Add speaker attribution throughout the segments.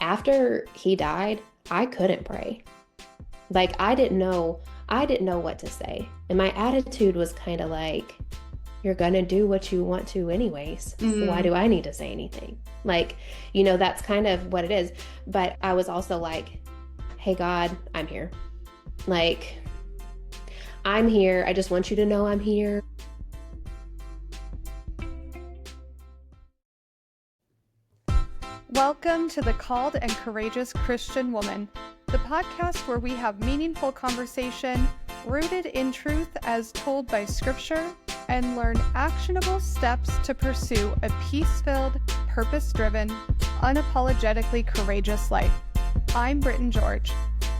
Speaker 1: after he died, I couldn't pray. Like I didn't know what to say. And my attitude was kind of like, you're gonna do what you want to anyways. Why
Speaker 2: Mm,
Speaker 1: do I need to say anything? Like, that's kind of what it is. But I was also like, hey God, I'm here. Like, I'm here. I just want you to know I'm here.
Speaker 3: Welcome to the Called and Courageous Christian Woman, the podcast where we have meaningful conversation rooted in truth as told by Scripture and learn actionable steps to pursue a peace-filled, purpose-driven, unapologetically courageous life. I'm Britton George,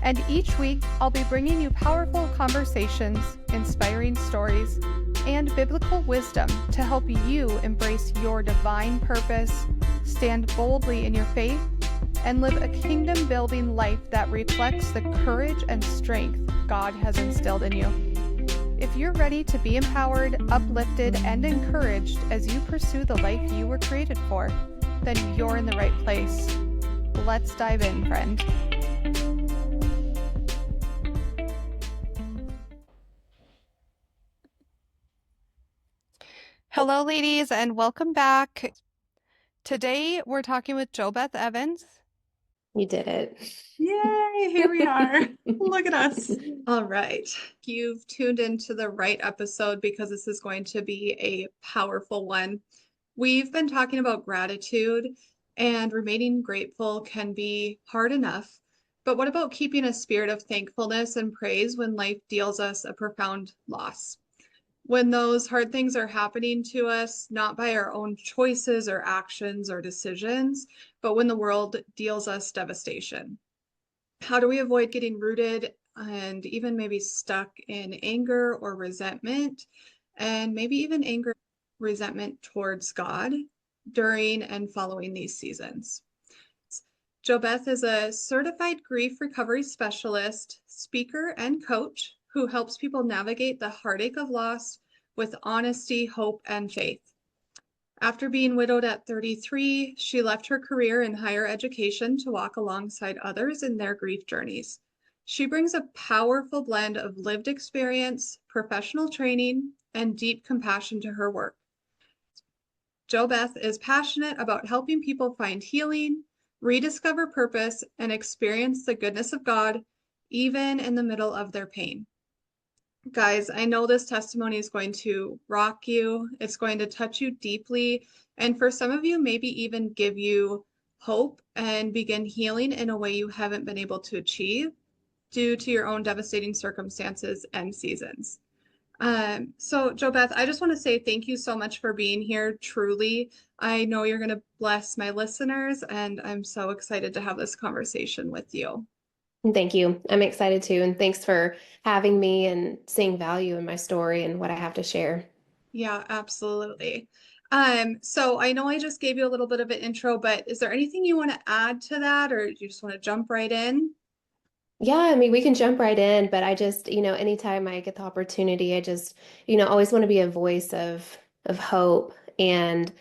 Speaker 3: and each week I'll be bringing you powerful conversations, inspiring stories, and biblical wisdom to help you embrace your divine purpose, stand boldly in your faith, and live a kingdom-building life that reflects the courage and strength God has instilled in you. If you're ready to be empowered, uplifted, and encouraged as you pursue the life you were created for, then you're in the right place. Let's dive in, friend. Hello, ladies, and welcome back. Today, we're talking with JoBeth Evans.
Speaker 1: You did it.
Speaker 2: yay, here we are. Look at us. All right. You've tuned into the right episode because this is going to be a powerful one. We've been talking about gratitude, and remaining grateful can be hard enough. But what about keeping a spirit of thankfulness and praise when life deals us a profound loss? When those hard things are happening to us, not by our own choices or actions or decisions, but when the world deals us devastation. How do we avoid getting rooted and even maybe stuck in anger or resentment, and maybe even anger, resentment towards God during and following these seasons? JoBeth is a certified grief recovery specialist, speaker, and coach who helps people navigate the heartache of loss with honesty, hope, and faith. After being widowed at 33, she left her career in higher education to walk alongside others in their grief journeys. She brings a powerful blend of lived experience, professional training, and deep compassion to her work. JoBeth is passionate about helping people find healing, rediscover purpose, and experience the goodness of God, even in the middle of their pain. Guys, I know this testimony is going to rock you. It's going to touch you deeply. And for some of you, maybe even give you hope and begin healing in a way you haven't been able to achieve due to your own devastating circumstances and seasons. So JoBeth, I just want to say thank you so much for being here. Truly, I know you're going to bless my listeners, and I'm so excited to have this conversation with you.
Speaker 1: Thank you. I'm excited too. And thanks for having me and seeing value in my story and what I have to share.
Speaker 2: Yeah, absolutely. So I know I just gave you a little bit of an intro, but is there anything you want to add to that, or do you just want to jump right in?
Speaker 1: Yeah, I mean, we can jump right in, but I just, anytime I get the opportunity, I just, always want to be a voice of hope and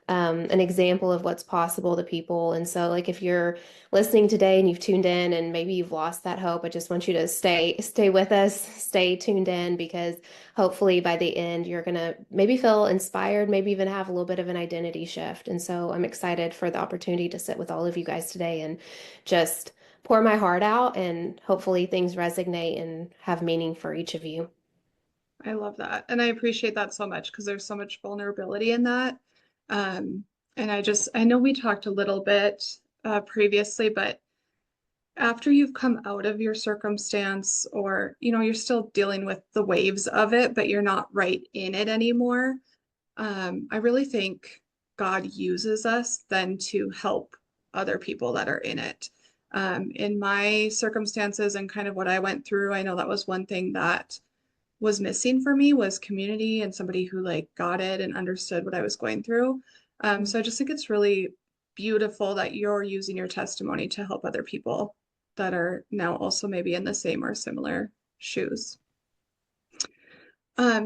Speaker 1: an example of what's possible to people. And so, like, if you're listening today and you've tuned in and maybe you've lost that hope, I just want you to stay with us, stay tuned in, because hopefully by the end you're gonna maybe feel inspired, maybe even have a little bit of an identity shift. And so I'm excited for the opportunity to sit with all of you guys today and just pour my heart out, and hopefully things resonate and have meaning for each of you.
Speaker 2: I love that. And I appreciate that so much because there's so much vulnerability in that. Um, and I know we talked a little bit previously, but after you've come out of your circumstance, or, you're still dealing with the waves of it, but you're not right in it anymore. I really think God uses us then to help other people that are in it. In my circumstances and kind of what I went through, I know that was one thing that was missing for me was community and somebody who like got it and understood what I was going through. So I just think it's really beautiful that you're using your testimony to help other people that are now also maybe in the same or similar shoes.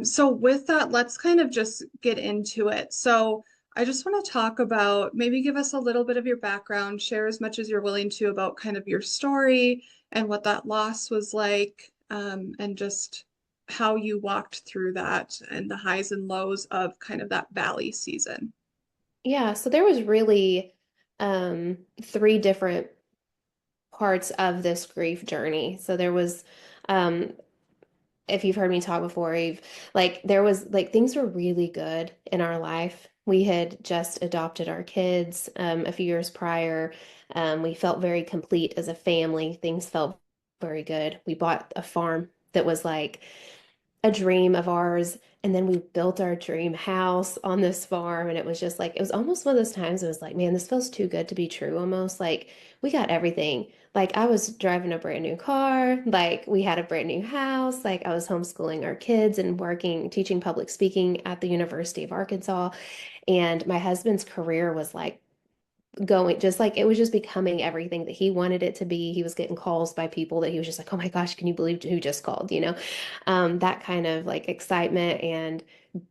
Speaker 2: So with that, let's kind of just get into it. So I just want to talk about maybe give us a little bit of your background, share as much as you're willing to about kind of your story and what that loss was like, and just how you walked through that and the highs and lows of kind of that valley season.
Speaker 1: Yeah, so there was really three different parts of this grief journey. So there was um if you've heard me talk before, you've like there was like things were really good in our life. We had just adopted our kids a few years prior. We felt very complete as a family. Things felt very good. We bought a farm that was like a dream of ours. And then we built our dream house on this farm. And it was just like, it was almost one of those times it was like, man, this feels too good to be true almost. Like, we got everything. Like, I was driving a brand new car. Like, we had a brand new house. Like, I was homeschooling our kids and working, teaching public speaking at the University of Arkansas. And my husband's career was like, going just like it was just becoming everything that he wanted it to be. He was getting calls by people that he was just like, oh my gosh, can you believe who just called? That kind of like excitement and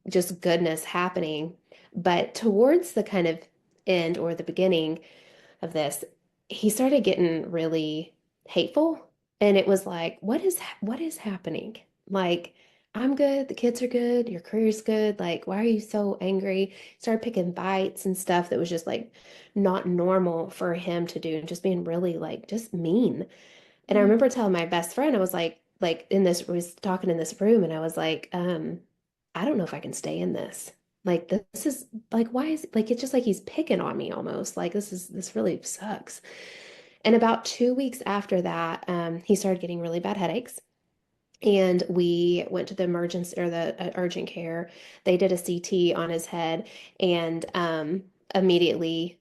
Speaker 1: just goodness happening. But towards the kind of end or the beginning of this, he started getting really hateful. And it was like, what is happening? Like, I'm good, the kids are good, your career's good. Like, why are you so angry? Started picking fights and stuff that was just like not normal for him to do, and just being really like just mean. And I remember telling my best friend, I was like in this, we was talking in this room, and I was like, I don't know if I can stay in this. Like this is like why is like it's just like he's picking on me almost. Like this really sucks. And about 2 weeks after that, he started getting really bad headaches. And we went to the emergency or the urgent care. They did a CT on his head and immediately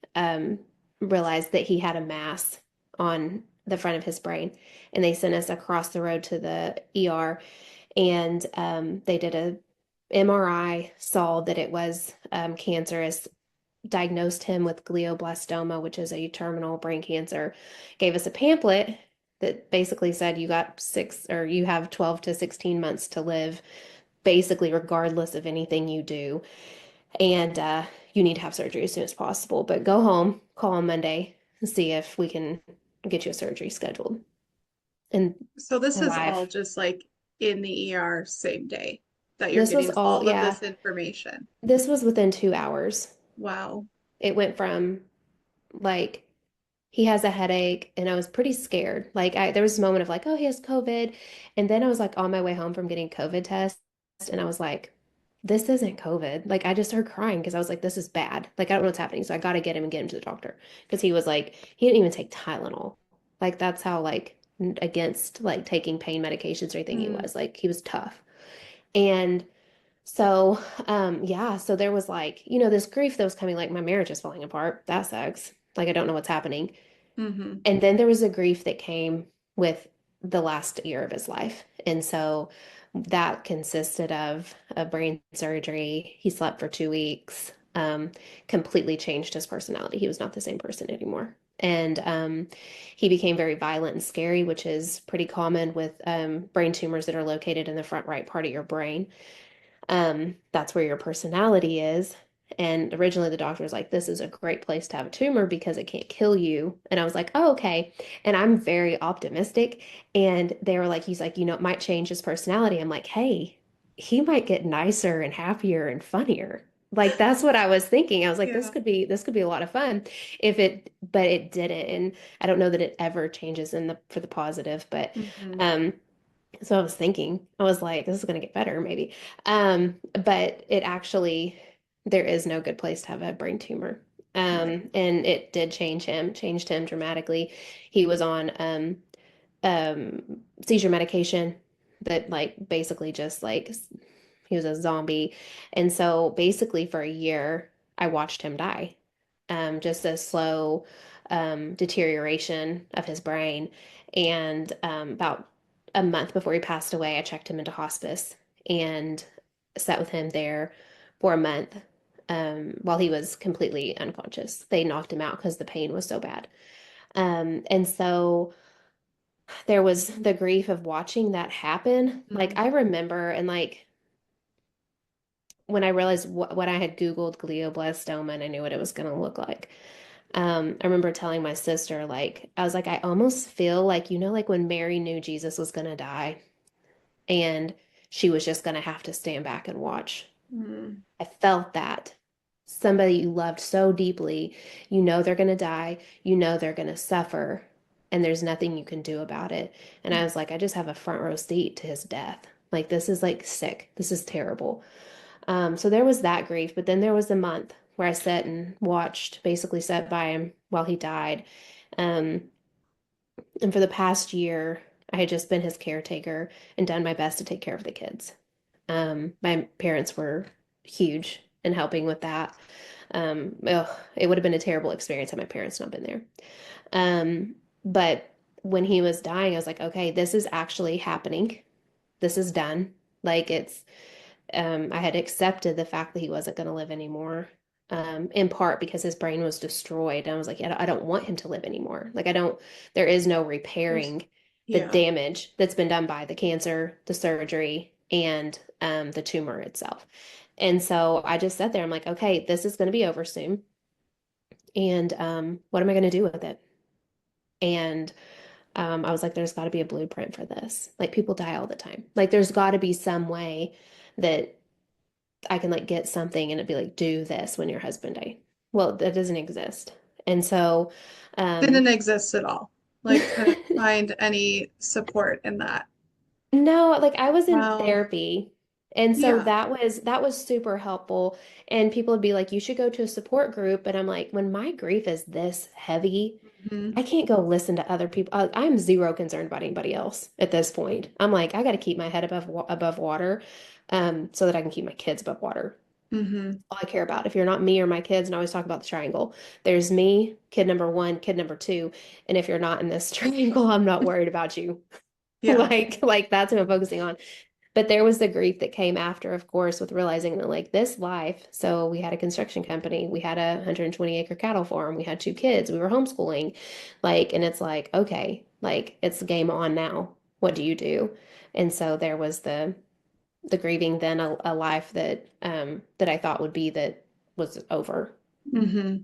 Speaker 1: realized that he had a mass on the front of his brain. And they sent us across the road to the ER, and they did a MRI, saw that it was cancerous, diagnosed him with glioblastoma, which is a terminal brain cancer, gave us a pamphlet that basically said you got six or you have 12 to 16 months to live, basically, regardless of anything you do. And you need to have surgery as soon as possible. But go home, call on Monday, and see if we can get you a surgery scheduled. And
Speaker 2: So this
Speaker 1: my
Speaker 2: is all
Speaker 1: wife,
Speaker 2: just like in the ER same day that you're
Speaker 1: this was
Speaker 2: getting
Speaker 1: all,
Speaker 2: all of
Speaker 1: yeah,
Speaker 2: this information.
Speaker 1: this was within 2 hours.
Speaker 2: Wow.
Speaker 1: It went from like he has a headache, and I was pretty scared. Like there was a moment of like, oh, he has COVID. And then I was like on my way home from getting COVID test, and I was like, this isn't COVID. Like I just started crying because I was like, this is bad. Like I don't know what's happening. So I got to get him and get him to the doctor because he was like, he didn't even take Tylenol. Like that's how like against like taking pain medications or anything he
Speaker 2: Mm,
Speaker 1: was. Like he was tough. And so, yeah, so there was like, this grief that was coming, like my marriage is falling apart. That sucks. Like I don't know what's happening.
Speaker 2: hmm
Speaker 1: And then there was a grief that came with the last year of his life. And so that consisted of a brain surgery. He slept for 2 weeks, completely changed his personality. He was not the same person anymore. And he became very violent and scary, which is pretty common with brain tumors that are located in the front right part of your brain. That's where your personality is. And originally the doctor was like, this is a great place to have a tumor because it can't kill you. And I was like, oh, okay. And I'm very optimistic. And they were like, he's like, it might change his personality. I'm like, hey, he might get nicer and happier and funnier. Like that's what I was thinking. I was like, this
Speaker 2: Yeah.
Speaker 1: could be this could be a lot of fun but it didn't. And I don't know that it ever changes for the positive, but
Speaker 2: hmm
Speaker 1: um so I was thinking, I was like, this is going to get better, maybe. But it actually, there is no good place to have a brain tumor.
Speaker 2: Right.
Speaker 1: And it did changed him dramatically. He was on um, seizure medication that, like, basically just like he was a zombie. And so basically, for a year, I watched him die. Just a slow deterioration of his brain. And about a month before he passed away, I checked him into hospice and sat with him there for a month while he was completely unconscious. They knocked him out because the pain was so bad. And so there was the grief of watching that happen. Like
Speaker 2: Mm,
Speaker 1: I remember, and like when I realized what I had Googled glioblastoma and I knew what it was going to look like. I remember telling my sister, like, I was like, I almost feel like, like when Mary knew Jesus was going to die and she was just going to have to stand back and watch.
Speaker 2: Mm.
Speaker 1: I felt that. Somebody you loved so deeply, they're going to die, they're going to suffer, and there's nothing you can do about it. And I was like, I just have a front row seat to his death. Like, this is like sick. This is terrible. So there was that grief, but then there was a month where I sat and watched, basically sat by him while he died. Um, and for the past year, I had just been his caretaker and done my best to take care of the kids. My parents were huge in helping with that. It would have been a terrible experience had my parents not been there. But when he was dying, I was like, okay, this is actually happening. This is done. Like I had accepted the fact that he wasn't going to live anymore. In part because his brain was destroyed. And I was like, I don't want him to live anymore. Like, there is no
Speaker 2: There's,
Speaker 1: repairing the
Speaker 2: yeah.
Speaker 1: damage that's been done by the cancer, the surgery, and the tumor itself. And so I just sat there. I'm like, okay, this is going to be over soon. And what am I going to do with it? And I was like, there's got to be a blueprint for this. Like, people die all the time. Like, there's got to be some way that I can like get something and it'd be like, do this when your husband died. Well, that doesn't exist. And so, um,
Speaker 2: Didn't exist at all. Like, couldn't find any support in that.
Speaker 1: no, like I was in
Speaker 2: Wow.
Speaker 1: therapy. And so
Speaker 2: Yeah.
Speaker 1: that was super helpful. And people would be like, you should go to a support group. And I'm like, when my grief is this heavy,
Speaker 2: Hmm.
Speaker 1: I can't go listen to other people. I'm zero concerned about anybody else at this point. I'm like, I got to keep my head above water, so that I can keep my kids above water.
Speaker 2: Hmm.
Speaker 1: All I care about. If you're not me or my kids, and I always talk about the triangle, there's me, kid number one, kid number two, and if you're not in this triangle, I'm not worried about you.
Speaker 2: Yeah.
Speaker 1: Like that's what I'm focusing on. But there was the grief that came after, of course, with realizing that like this life. So we had a construction company, we had a 120-acre cattle farm, we had two kids, we were homeschooling, like, and it's like, okay, like it's game on now. What do you do? And so there was the grieving, then a life that I thought would be that was over.
Speaker 2: Hmm.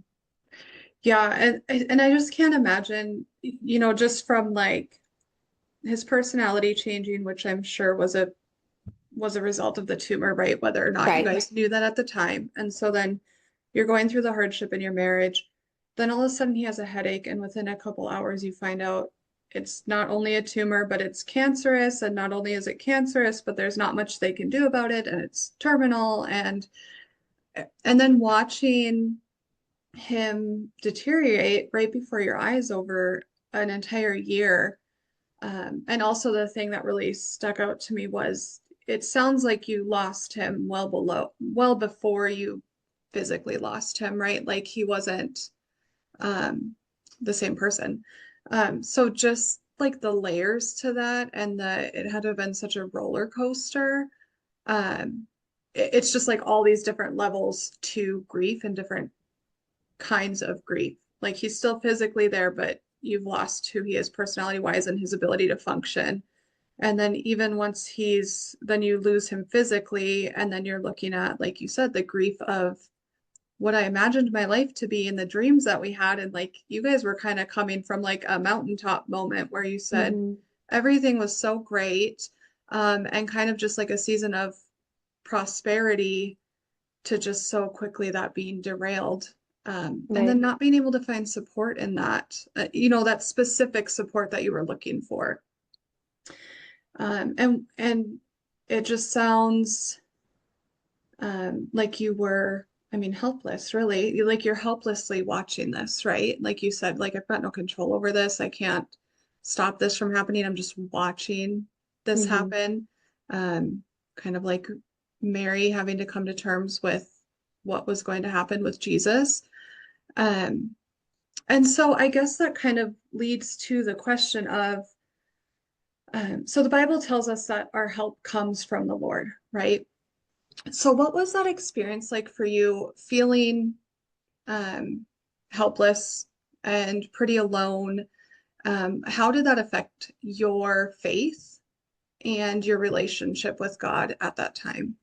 Speaker 2: Yeah. And I just can't imagine, just from like his personality changing, which I'm sure was a result of the tumor, right? Whether or not you
Speaker 1: Right.
Speaker 2: guys knew that at the time. And so then you're going through the hardship in your marriage. Then all of a sudden he has a headache, and within a couple hours you find out it's not only a tumor, but it's cancerous. And not only is it cancerous, but there's not much they can do about it, and it's terminal. And then watching him deteriorate right before your eyes over an entire year. And also the thing that really stuck out to me was it sounds like you lost him well before you physically lost him, right? Like he wasn't um, the same person. So just like the layers to that, and it had to have been such a roller coaster. Um, it's just like all these different levels to grief and different kinds of grief. Like he's still physically there, but you've lost who he is personality wise and his ability to function. And then even once then you lose him physically, and then you're looking at, like you said, the grief of what I imagined my life to be and the dreams that we had. And like you guys were kind of coming from like a mountaintop moment where you said
Speaker 1: Hmm.
Speaker 2: everything was so great, and kind of just like a season of prosperity to just so quickly that being derailed. And then
Speaker 1: Right.
Speaker 2: not being able to find support in that, that specific support that you were looking for. And it just sounds like you were, I mean, helpless, really. Like you're helplessly watching this, right? Like you said, like I've got no control over this. I can't stop this from happening. I'm just watching this
Speaker 1: Hmm.
Speaker 2: happen. Kind of like Mary having to come to terms with what was going to happen with Jesus. Um, and so I guess that kind of leads to the question of, so the Bible tells us that our help comes from the Lord, right? So what was that experience like for you, feeling um, helpless and pretty alone? How did that affect your faith and your relationship with God at that time?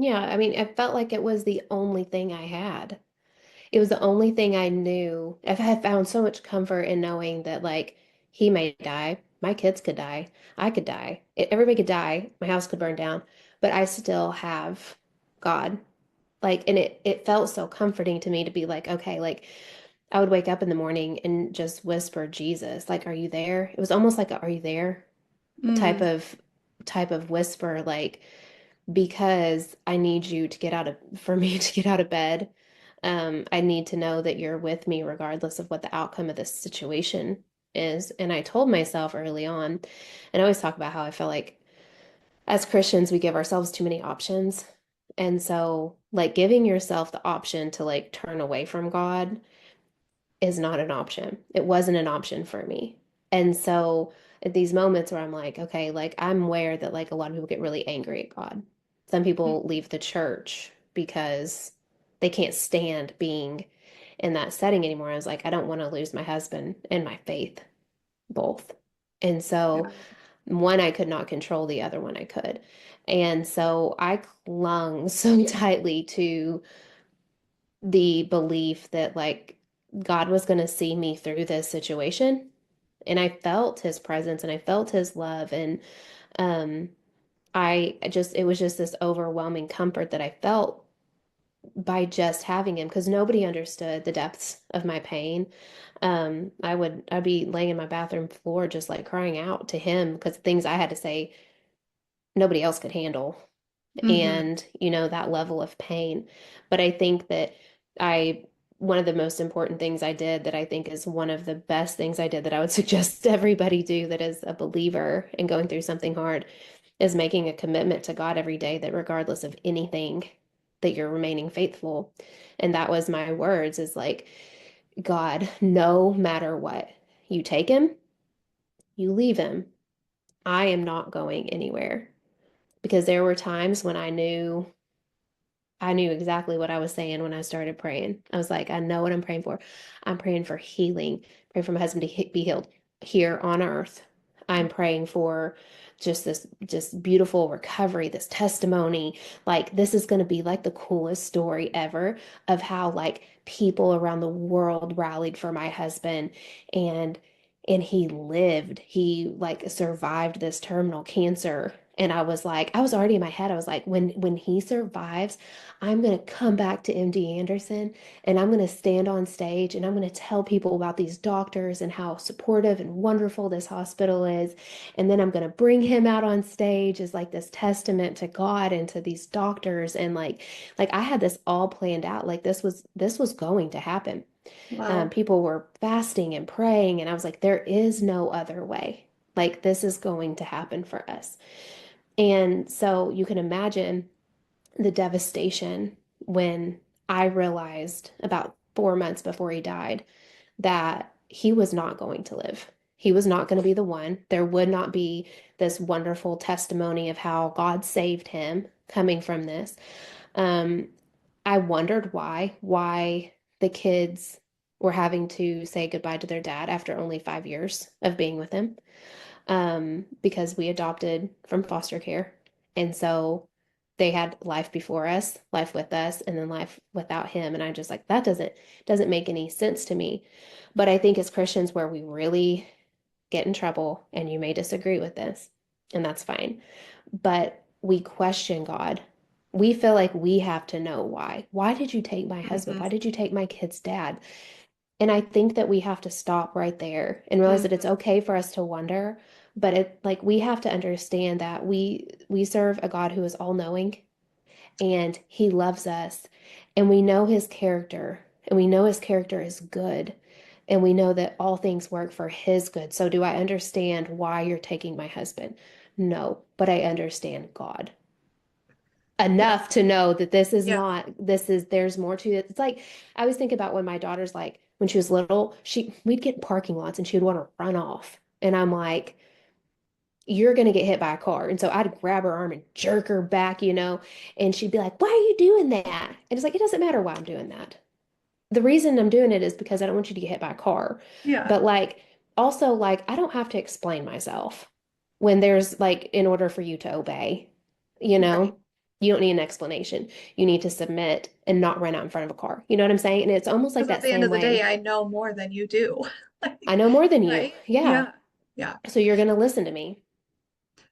Speaker 1: Yeah, I mean, it felt like it was the only thing I had. It was the only thing I knew. I've had found so much comfort in knowing that like he may die, my kids could die, I could die, everybody could die, my house could burn down, but I still have God. Like, and it felt so comforting to me to be like, okay, like I would wake up in the morning and just whisper Jesus, like, are you there? It was almost like a, are you there type
Speaker 2: Mm,
Speaker 1: of type of whisper, like because I need you to get out of, for me to get out of bed. I need to know that you're with me regardless of what the outcome of this situation is. And I told myself early on, and I always talk about how I feel like as Christians, we give ourselves too many options. And so, like, giving yourself the option to like turn away from God is not an option. It wasn't an option for me. And so at these moments where I'm like, okay, like I'm aware that like a lot of people get really angry at God. Some
Speaker 2: mm,
Speaker 1: people leave the church because they can't stand being in that setting anymore. I was like, I don't want to lose my husband and my faith both. And so
Speaker 2: yeah.
Speaker 1: one I could not control, the other one I could. And so I clung so tightly to the belief that like God was going to see me through this situation. And I felt his presence and I felt his love. And um, it was just this overwhelming comfort that I felt by just having him because nobody understood the depths of my pain. I'd be laying in my bathroom floor just like crying out to him because the things I had to say, nobody else could handle.
Speaker 2: Hmm.
Speaker 1: And, you know, that level of pain. But I think that I, one of the most important things I did that I think is one of the best things I did that I would suggest everybody do that is a believer and going through something hard is making a commitment to God every day that regardless of anything, that you're remaining faithful. And that was my words is like, God, no matter what, you take him, you leave him. I am not going anywhere. Because there were times when I knew exactly what I was saying when I started praying. I was like, I know what I'm praying for. I'm praying for healing, praying for my husband to be healed here on earth. I'm praying for just beautiful recovery, this testimony. Like this is going to be like the coolest story ever of how like people around the world rallied for my husband and he lived. He like survived this terminal cancer. And I was like, I was already in my head. I was like, when he survives, I'm going to come back to MD Anderson and I'm going to stand on stage and I'm going to tell people about these doctors and how supportive and wonderful this hospital is. And then I'm going to bring him out on stage as like this testament to God and to these doctors. And like I had this all planned out. Like this was going to happen.
Speaker 2: Wow.
Speaker 1: People were fasting and praying. And I was like, there is no other way. Like this is going to happen for us. And so you can imagine the devastation when I realized about 4 months before he died that he was not going to live. He was not going to be the one. There would not be this wonderful testimony of how God saved him coming from this. Um, I wondered why the kids were having to say goodbye to their dad after only 5 years of being with him because we adopted from foster care. And so they had life before us, life with us, and then life without him. And I just like that doesn't make any sense to me. But I think as Christians where we really get in trouble, and you may disagree with this, and that's fine, but we question God. We feel like we have to know why. Why did you take my husband?
Speaker 2: Hmm.
Speaker 1: Why did you take my kid's dad? And I think that we have to stop right there and realize that it's
Speaker 2: Hmm.
Speaker 1: okay for us to wonder, but it like we have to understand that we serve a God who is all knowing and he loves us and we know his character and we know his character is good and we know that all things work for his good. So do I understand why you're taking my husband? No, but I understand God
Speaker 2: Yeah.
Speaker 1: enough to know that this is
Speaker 2: Yeah.
Speaker 1: not this is there's more to it. It's like I always think about when my daughter's like when she was little, we'd get in parking lots and she would want to run off. And I'm like, you're gonna get hit by a car. And so I'd grab her arm and jerk her back, you know, and she'd be like, why are you doing that? And it's like, it doesn't matter why I'm doing that. The reason I'm doing it is because I don't want you to get hit by a car.
Speaker 2: Yeah.
Speaker 1: But like also like I don't have to explain myself when there's like in order for you to obey, you
Speaker 2: Right.
Speaker 1: know? You don't need an explanation. You need to submit and not run out in front of a car. You know what I'm saying? And it's almost like
Speaker 2: Because at
Speaker 1: that
Speaker 2: the end
Speaker 1: same
Speaker 2: of the day,
Speaker 1: way.
Speaker 2: I know more than you do.
Speaker 1: I know more than you.
Speaker 2: Right?
Speaker 1: Yeah.
Speaker 2: Yeah. Yeah.
Speaker 1: So you're going to listen to me.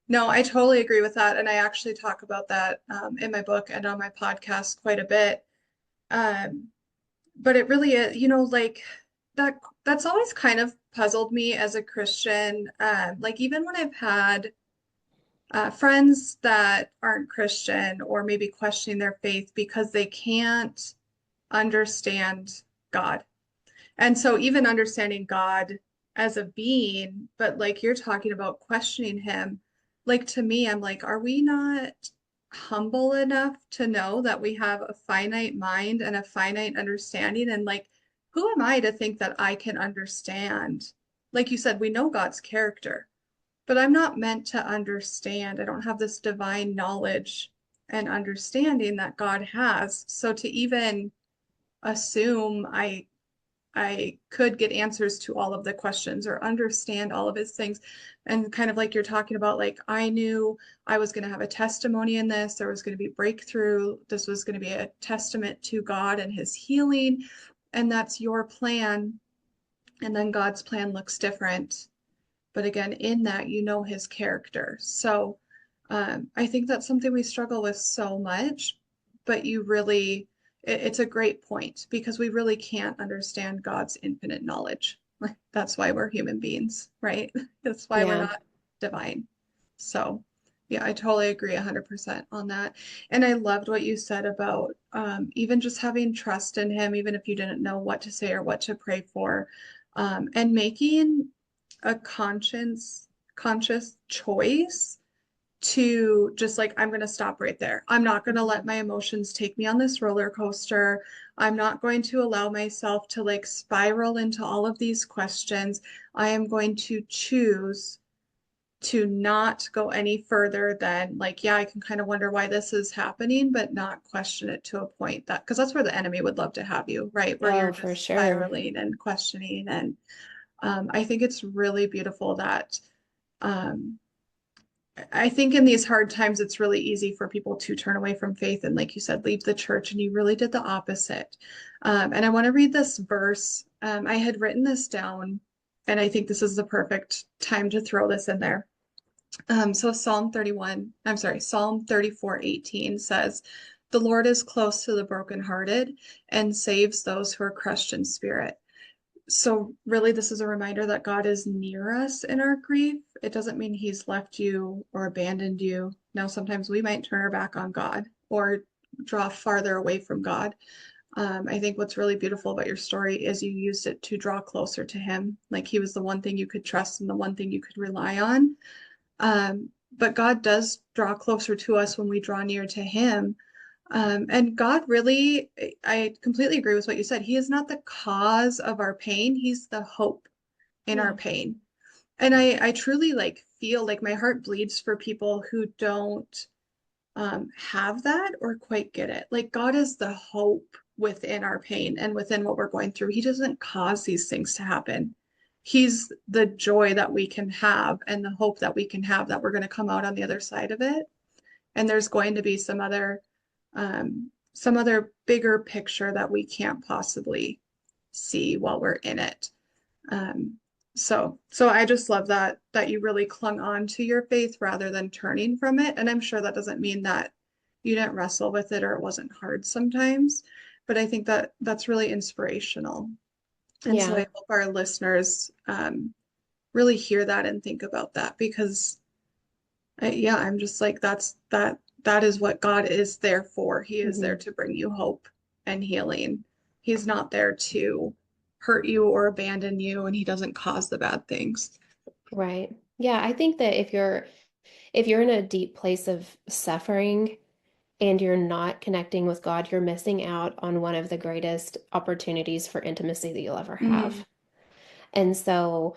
Speaker 2: No, I totally agree with that. And I actually talk about that in my book and on my podcast quite a bit. Um, but it really is, like that, that's always kind of puzzled me as a Christian. Like even when I've had friends that aren't Christian or maybe questioning their faith because they can't understand God. And so even understanding God as a being, but like you're talking about questioning him, like to me, I'm like, are we not humble enough to know that we have a finite mind and a finite understanding? And like, who am I to think that I can understand? Like you said, we know God's character, but I'm not meant to understand. I don't have this divine knowledge and understanding that God has. So to even assume I could get answers to all of the questions or understand all of his things. And kind of like you're talking about, like, I knew I was going to have a testimony in this. There was going to be breakthrough. This was going to be a testament to God and his healing. And that's your plan. And then God's plan looks different. But again, in that, you know his character. So I think that's something we struggle with so much, but it's a great point because we really can't understand God's infinite knowledge. Like, that's why we're human beings, right? That's why we're
Speaker 1: Yeah.
Speaker 2: not divine. So, yeah, I totally agree 100% on that. And I loved what you said about even just having trust in him, even if you didn't know what to say or what to pray for, and making a conscious choice to just like, I'm going to stop right there. I'm not going to let my emotions take me on this roller coaster. I'm not going to allow myself to like spiral into all of these questions. I am going to choose to not go any further than like, yeah, I can kind of wonder why this is happening, but not question it to a point that, because that's where the enemy would love to have you, right? Where you're
Speaker 1: Oh, for
Speaker 2: just
Speaker 1: sure.
Speaker 2: spiraling and questioning. And I think it's really beautiful that um, I think in these hard times, it's really easy for people to turn away from faith and, like you said, leave the church. And you really did the opposite. And I want to read this verse. I had written this down, and I think this is the perfect time to throw this in there. So Psalm 34:18 says, "The Lord is close to the brokenhearted and saves those who are crushed in spirit." So really, this is a reminder that God is near us in our grief. It doesn't mean he's left you or abandoned you. Now, sometimes we might turn our back on God or draw farther away from God. I think what's really beautiful about your story is you used it to draw closer to him. Like he was the one thing you could trust and the one thing you could rely on. But God does draw closer to us when we draw near to him. And God really, I completely agree with what you said. He is not the cause of our pain. He's the hope in our
Speaker 1: Yeah.
Speaker 2: pain. And I truly like feel like my heart bleeds for people who don't have that or quite get it. Like God is the hope within our pain and within what we're going through. He doesn't cause these things to happen. He's the joy that we can have and the hope that we can have that we're going to come out on the other side of it. And there's going to be some other bigger picture that we can't possibly see while we're in it. Um, so I just love that you really clung on to your faith rather than turning from it. And I'm sure that doesn't mean that you didn't wrestle with it or it wasn't hard sometimes, but I think that that's really inspirational. And so
Speaker 1: Yeah.
Speaker 2: I hope our listeners really hear that and think about that because yeah, I'm just like that is what God is there for. He is there
Speaker 1: Hmm.
Speaker 2: to bring you hope and healing. He's not there to hurt you or abandon you, and he doesn't cause the bad things.
Speaker 1: Right. Yeah, I think that if you're in a deep place of suffering and you're not connecting with God, you're missing out on one of the greatest opportunities for intimacy that you'll ever
Speaker 2: Mm,
Speaker 1: have. And so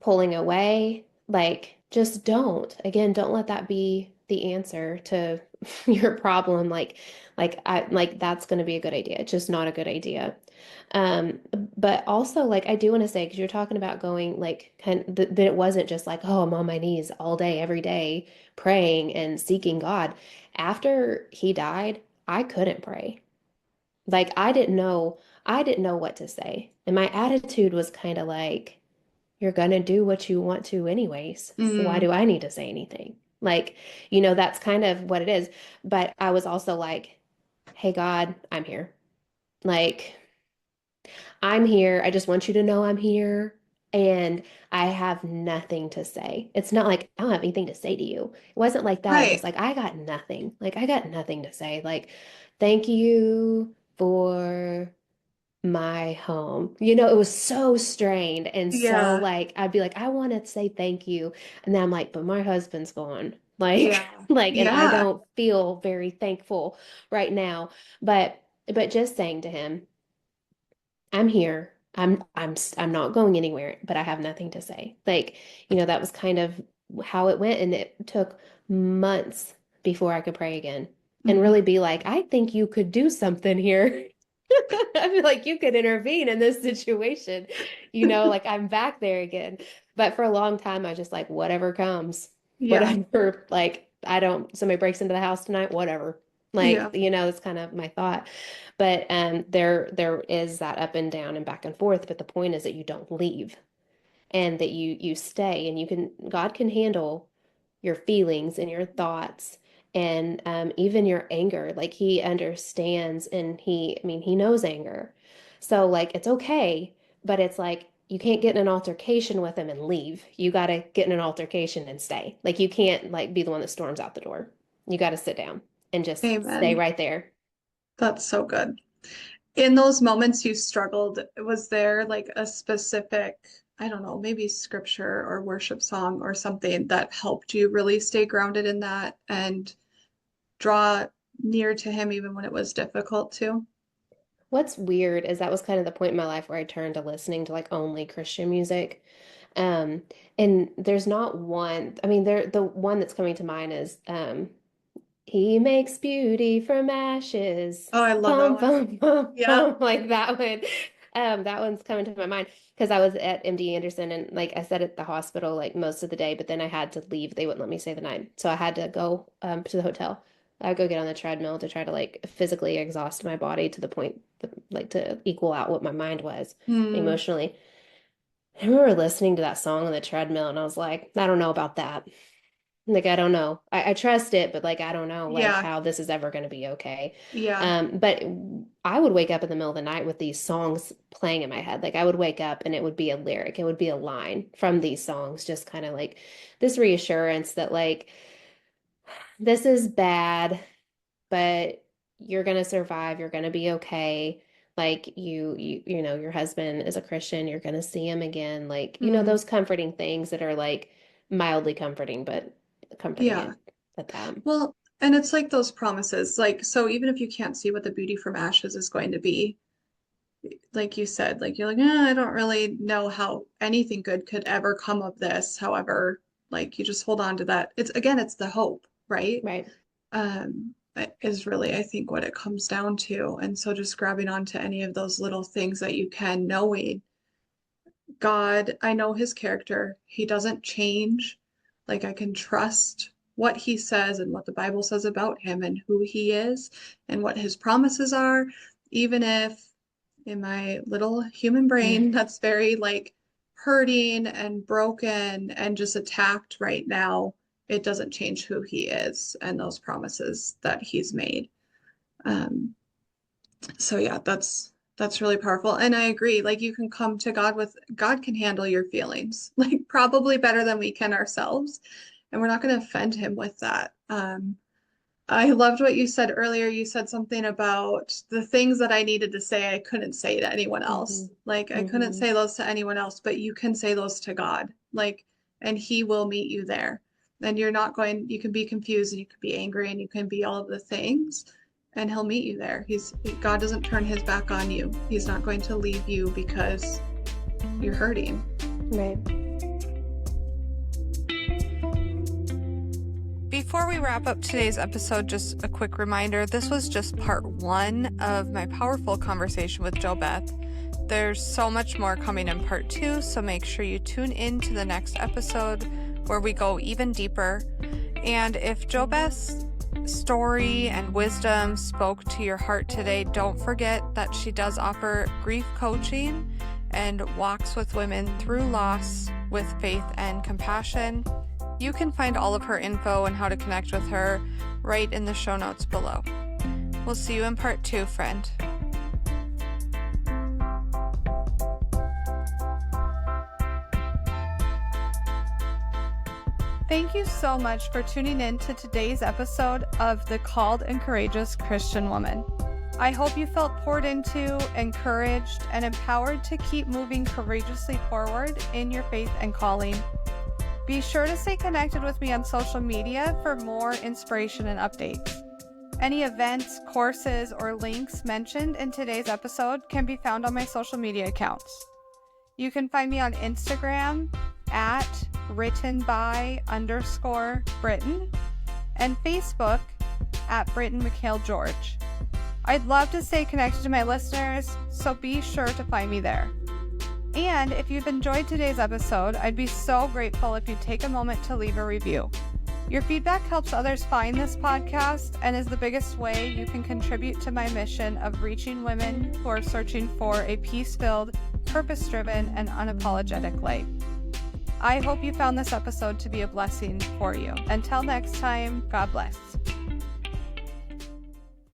Speaker 1: pulling away, like just don't. Again, don't let that be the answer to your problem. Like that's going to be a good idea. It's just not a good idea. Um, but also like I do want to say, because you're talking about going like that it wasn't just like, oh, I'm on my knees all day, every day, praying and seeking God. After he died, I couldn't pray. Like I didn't know what to say. And my attitude was kind of like, you're gonna do what you want to anyways. Why
Speaker 2: Mm,
Speaker 1: do I need to say anything? Like, that's kind of what it is. But I was also like, hey God, I'm here. Like, I'm here. I just want you to know I'm here. And I have nothing to say. It's not like I don't have anything to say to you. It wasn't like that. It's just
Speaker 2: right.
Speaker 1: like I got nothing. Like I got nothing to say. Like, thank you for my home. It was so strained and so
Speaker 2: Yeah.
Speaker 1: like I'd be like, I want to say thank you. And then I'm like, but my husband's gone. Like,
Speaker 2: Yeah.
Speaker 1: and I
Speaker 2: Yeah.
Speaker 1: don't feel very thankful right now. But just saying to him, I'm here. I'm not going anywhere, but I have nothing to say. Like, that was kind of how it went, and it took months before I could pray again and
Speaker 2: Mm,
Speaker 1: really be like, I think you could do something here. I feel like you could intervene in this situation. Like I'm back there again. But for a long time, I just like whatever comes,
Speaker 2: yeah.
Speaker 1: whatever. Like I don't, somebody breaks into the house tonight, whatever. Like,
Speaker 2: Yeah.
Speaker 1: that's kind of my thought. But there is that up and down and back and forth. But the point is that you don't leave and that you stay and God can handle your feelings and your thoughts and even your anger. Like he understands and he knows anger. So like it's okay, but it's like you can't get in an altercation with him and leave. You got to get in an altercation and stay. Like you can't like be the one that storms out the door. You got to sit down and just stay
Speaker 2: Amen.
Speaker 1: right there.
Speaker 2: That's so good. In those moments you struggled, was there like a specific, I don't know, maybe scripture or worship song or something that helped you really stay grounded in that and draw near to him even when it was difficult to?
Speaker 1: What's weird is that was kind of the point in my life where I turned to listening to like only Christian music. Um, and there's not one, I mean, the one that's coming to mind is he makes beauty from ashes.
Speaker 2: Oh, I love that
Speaker 1: Bum,
Speaker 2: one.
Speaker 1: bum, bum,
Speaker 2: Yeah.
Speaker 1: bum, like that one. That one's coming to my mind because I was at MD Anderson and like I said at the hospital like most of the day, but then I had to leave. They wouldn't let me stay the night. So I had to go to the hotel. I'd go get on the treadmill to try to like physically exhaust my body to the point that, like to equal out what my mind was
Speaker 2: Hmm.
Speaker 1: emotionally. I remember listening to that song on the treadmill and I was like, I don't know about that. Like, I don't know. I trust it, but like, I don't know like
Speaker 2: Yeah.
Speaker 1: how this is ever going to be okay.
Speaker 2: Yeah.
Speaker 1: But I would wake up in the middle of the night with these songs playing in my head. Like I would wake up and it would be a lyric. It would be a line from these songs, just kind of like this reassurance that like, this is bad, but you're going to survive. You're going to be okay. Like your husband is a Christian. You're going to see him again. Like,
Speaker 2: Hmm.
Speaker 1: those comforting things that are like mildly comforting, but comforting
Speaker 2: Yeah.
Speaker 1: at that.
Speaker 2: Well, and it's like those promises. Like, so even if you can't see what the beauty from ashes is going to be, like you said, like you're like, I don't really know how anything good could ever come of this. However, like you just hold on to that. It's again, it's the hope, right?
Speaker 1: Right.
Speaker 2: Is really, I think, what it comes down to. And so just grabbing onto any of those little things that you can, knowing God, I know his character. He doesn't change. Like I can trust what he says and what the Bible says about him and who he is and what his promises are, even if in my little human brain that's very like hurting and broken and just attacked right now, it doesn't change who he is and those promises that he's made. Um, so yeah, that's really powerful. And I agree, like you can come to God with God can handle your feelings, like probably better than we can ourselves. And we're not going to offend him with that. I loved what you said earlier. You said something about the things that I needed to say I couldn't say to anyone else.
Speaker 1: Hmm.
Speaker 2: Like I couldn't
Speaker 1: Hmm.
Speaker 2: say those to anyone else, but you can say those to God. Like, and he will meet you there. And you're not going, you can be confused and you can be angry and you can be all of the things, and he'll meet you there. God doesn't turn his back on you. He's not going to leave you because you're hurting.
Speaker 1: Right.
Speaker 3: Before we wrap up today's episode, just a quick reminder, this was just part 1 of my powerful conversation with JoBeth. There's so much more coming in part 2, so make sure you tune in to the next episode where we go even deeper. And if JoBeth's story and wisdom spoke to your heart today, don't forget that she does offer grief coaching and walks with women through loss with faith and compassion. You can find all of her info and how to connect with her right in the show notes below. We'll see you in part 2, friend. Thank you so much for tuning in to today's episode of The Called and Courageous Christian Woman. I hope you felt poured into, encouraged, and empowered to keep moving courageously forward in your faith and calling. Be sure to stay connected with me on social media for more inspiration and updates. Any events, courses, or links mentioned in today's episode can be found on my social media accounts. You can find me on Instagram at writtenby_Britton and Facebook at Britton George. I'd love to stay connected to my listeners, so be sure to find me there. And if you've enjoyed today's episode, I'd be so grateful if you'd take a moment to leave a review. Your feedback helps others find this podcast and is the biggest way you can contribute to my mission of reaching women who are searching for a peace-filled, purpose-driven, and unapologetic life. I hope you found this episode to be a blessing for you. Until next time, God bless.